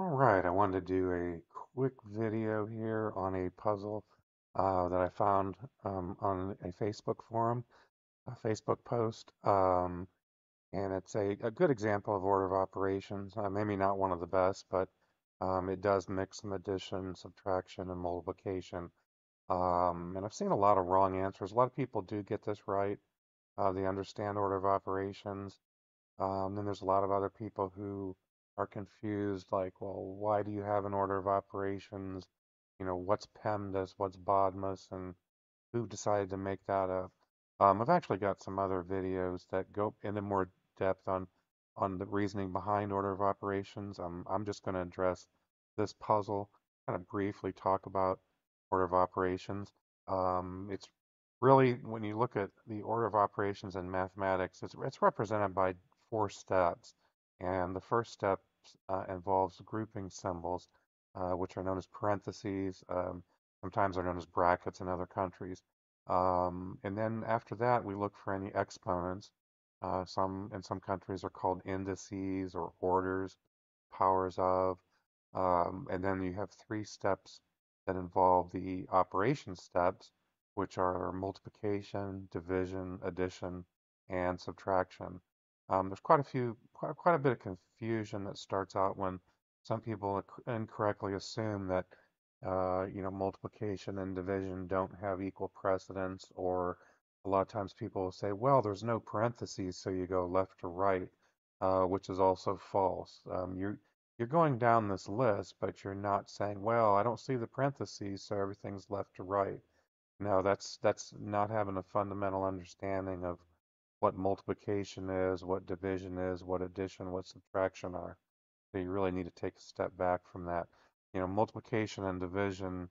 All right, I wanted to do a quick video here on a puzzle that I found on a Facebook forum, a Facebook post, and it's a good example of order of operations. Maybe not one of the best, but it does mix some addition, subtraction, and multiplication. And I've seen a lot of wrong answers. A lot of people do get this right. They understand order of operations. Then there's a lot of other people who are confused, like, well, why do you have an order of operations? What's PEMDAS, what's BODMAS, and who decided to make that up? I've actually got some other videos that go into more depth on the reasoning behind order of operations. I'm just going to address this puzzle, kind of briefly talk about order of operations. It's really, when you look at the order of operations in mathematics, it's represented by four steps. And the first step involves grouping symbols, which are known as parentheses. Sometimes they're known as brackets in other countries. And then after that, we look for any exponents. Some in some countries are called indices or orders, powers of. And then you have three steps that involve the operation steps, which are multiplication, division, addition, and subtraction. There's quite a bit of confusion that starts out when some people incorrectly assume that multiplication and division don't have equal precedence, or a lot of times people will say, well, there's no parentheses, so you go left to right, which is also false. You're going down this list, but you're not saying, well, I don't see the parentheses, so everything's left to right. No, that's not having a fundamental understanding of what multiplication is, what division is, what addition, what subtraction are. So you really need to take a step back from that. Multiplication and division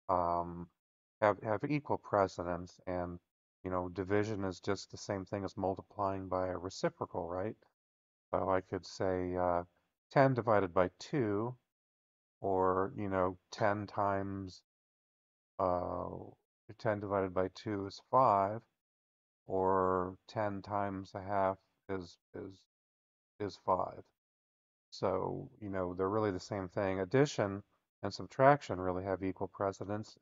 um, have equal precedence, and division is just the same thing as multiplying by a reciprocal, right? So I could say 10 divided by 2, or 10 times uh, 10 divided by 2 is 5, or 10 times a half is 5. So, they're really the same thing. Addition and subtraction really have equal precedence.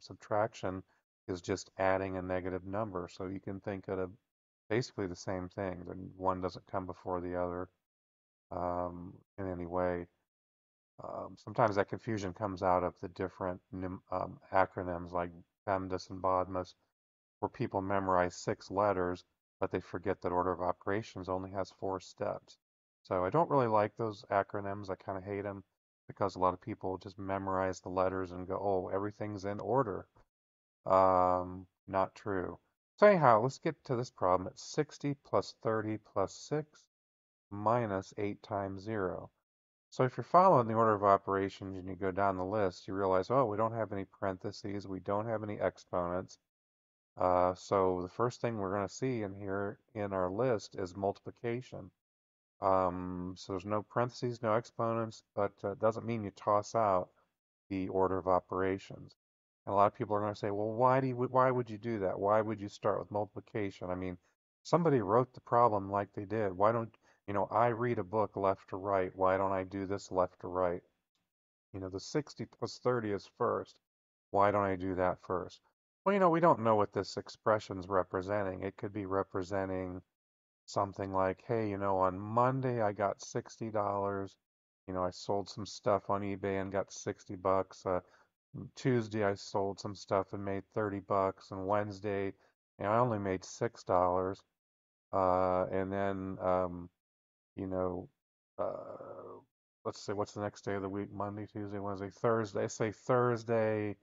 Subtraction is just adding a negative number. So you can think of basically the same thing. One doesn't come before the other in any way. Sometimes that confusion comes out of the different acronyms like PEMDAS and BODMAS, where people memorize 6 letters, but they forget that order of operations only has 4 steps. So I don't really like those acronyms. I kind of hate them because a lot of people just memorize the letters and go, oh, everything's in order. Not true. So anyhow, let's get to this problem. It's 60 plus 30 plus 6 minus 8 times 0. So if you're following the order of operations and you go down the list, you realize, oh, we don't have any parentheses, we don't have any exponents. So the first thing we're going to see in here in our list is multiplication. So there's no parentheses, no exponents, but it doesn't mean you toss out the order of operations. And a lot of people are going to say, well, why would you do that? Why would you start with multiplication? I mean, somebody wrote the problem like they did. Why don't, I read a book left to right. Why don't I do this left to right? The 60 plus 30 is first. Why don't I do that first? Well, we don't know what this expression's representing. It could be representing something like, hey, on Monday I got $60. I sold some stuff on eBay and got 60 bucks. Tuesday I sold some stuff and made 30 bucks. And Wednesday, I only made $6. And then, you know, uh, let's see, what's the next day of the week? Monday, Tuesday, Wednesday, Thursday. Say Thursday,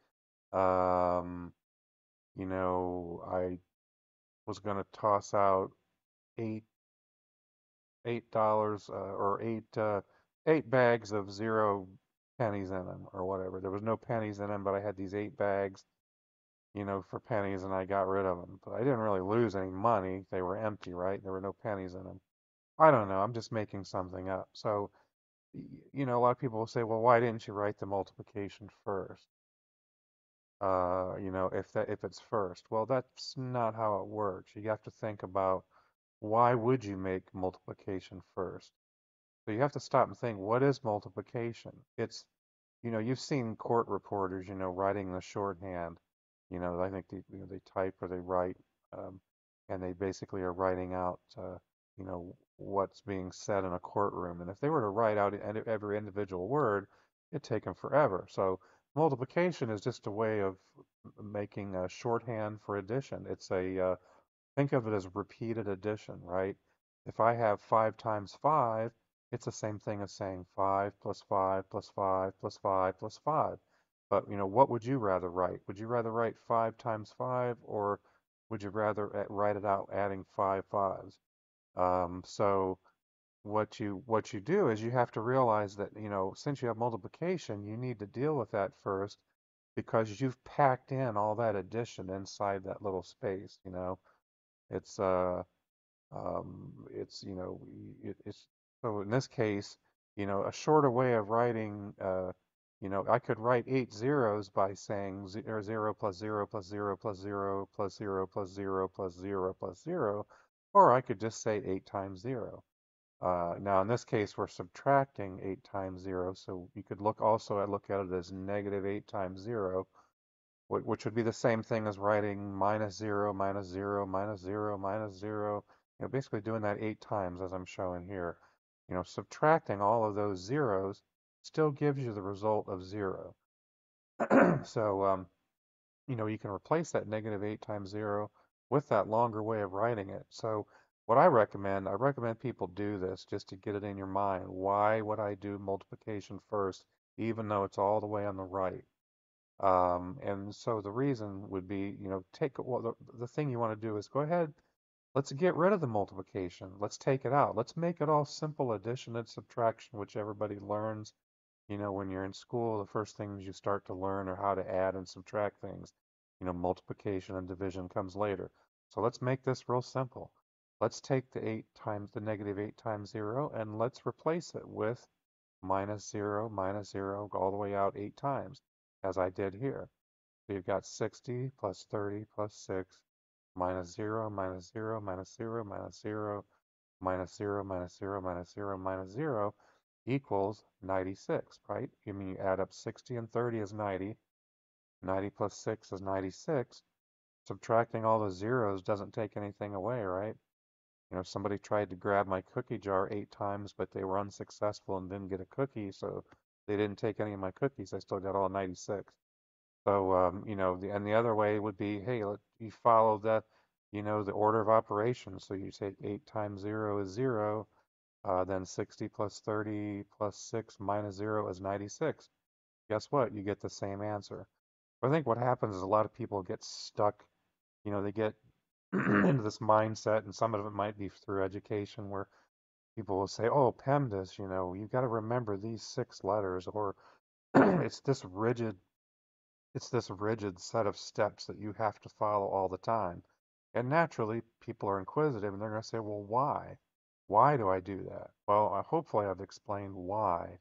um, I was gonna toss out eight $8 or eight bags of 0 pennies in them or whatever. There was no pennies in them, but I had these 8 bags, for pennies, and I got rid of them. But I didn't really lose any money. They were empty, right? There were no pennies in them. I don't know. I'm just making something up. So, a lot of people will say, well, why didn't you write the multiplication first? If it's first. Well, that's not how it works. You have to think about, why would you make multiplication first? So you have to stop and think, what is multiplication? It's, you've seen court reporters, writing the shorthand. I think they type or they write, um, and they basically are writing out, what's being said in a courtroom. And if they were to write out every individual word, it'd take them forever. So multiplication is just a way of making a shorthand for addition. Think of it as repeated addition, right? If I have 5 times 5, it's the same thing as saying 5 plus 5 plus 5 plus 5 plus 5. But, what would you rather write? Would you rather write 5 times 5, or would you rather write it out adding 5 fives? So what you do is you have to realize that, since you have multiplication, you need to deal with that first because you've packed in all that addition inside that little space. It's it's it's so in this case, a shorter way of writing, I could write 8 zeros by saying 0 plus 0 plus 0 plus 0 plus 0 plus 0 plus 0 plus 0, or I could just say 8 times 0. Now in this case, we're subtracting 8 times 0, so you could look at it as negative 8 times 0, which would be the same thing as writing minus 0, minus 0, minus 0, minus 0, basically doing that 8 times as I'm showing here. Subtracting all of those zeros still gives you the result of 0. So, you can replace that negative 8 times 0 with that longer way of writing it. So what I recommend people do this just to get it in your mind. Why would I do multiplication first, even though it's all the way on the right? And so the reason would be, the thing you want to do is go ahead, let's get rid of the multiplication. Let's take it out. Let's make it all simple addition and subtraction, which everybody learns. When you're in school, the first things you start to learn are how to add and subtract things. Multiplication and division comes later. So let's make this real simple. Let's take the negative 8 times 0, and let's replace it with minus 0, minus 0, all the way out 8 times, as I did here. So you've got 60 plus 30 plus 6 minus 0, minus 0, minus 0, minus 0, minus 0, minus 0, minus 0, minus 0 equals 96, right? I mean, you add up 60 and 30 is 90. 90 plus 6 is 96. Subtracting all the zeros doesn't take anything away, right? Somebody tried to grab my cookie jar 8 times, but they were unsuccessful and didn't get a cookie, so they didn't take any of my cookies. I still got all 96. So, and the other way would be, hey, you follow the order of operations. So you say 8 times 0 is 0, then 60 plus 30 plus 6 minus 0 is 96. Guess what? You get the same answer. I think what happens is a lot of people get stuck, they get into this mindset, and some of it might be through education where people will say, oh, PEMDAS, you've got to remember these 6 letters, or it's this rigid set of steps that you have to follow all the time. And naturally, people are inquisitive and they're going to say, well, why? Why do I do that? Well, hopefully I've explained why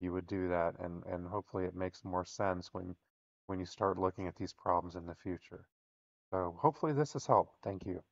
you would do that, and hopefully it makes more sense when you start looking at these problems in the future. So hopefully this has helped. Thank you.